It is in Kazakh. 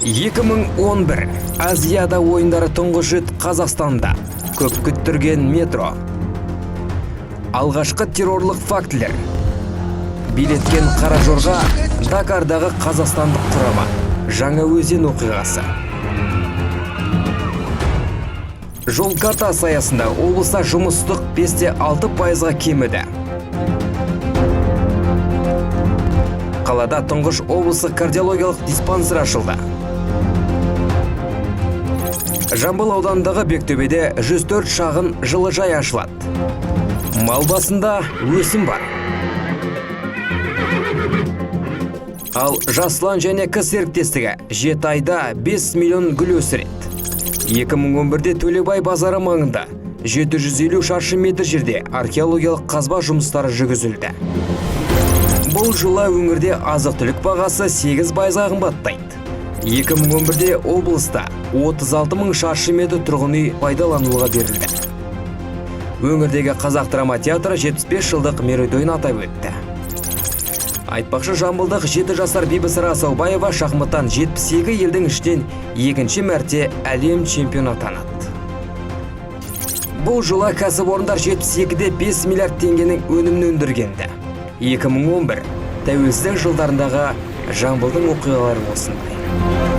2011 Азияда ойындары тұңғыш рет Қазақстанда. Көп күттірген метро. Алғашқы террорлық фактілер. Билеткен қара жорға Дакардағы қазақстандық құрама. Жаңа өзен оқиғасы. Жол картасы аясында облыста жұмыссыздық 5-6%-ға кеміді. Қалада тұңғыш облыстық кардиологиялық диспансер ашылды. Жамбыл ауданындағы Бектөбеде 104 шағын жылыжай ашылады. Мал басында өсім бар. Ал Жаслан және К серіктестігі 7 айда 5 миллион гүл өсіреді. 2011-де Төлебай базары маңында 750 шаршы метр жерде археологиялық қазба жұмыстары жүргізілді. Бұл жылы өңірде азық-түлік бағасы 8%-ға қымбаттайды. 2011-де облыста 36 мың шаршы метр тұрғын үй пайдалануға берілді. Өңірдегі Қазақ драма театры 75 жылдық мерейтойын атап өтті. Айтпақшы, жамбылдық 7 жасар Бибісара Асаубаева шахматтан 72 елдің ішінен екінші мәрте әлем чемпионы атанады. Бұл жылы кәсіпорындар 72-де 5 миллиард теңгенің өнімін өндіргенді. 2011 тәуелсіздік жылдарындағы Жамбылдың оқиғалары осындай.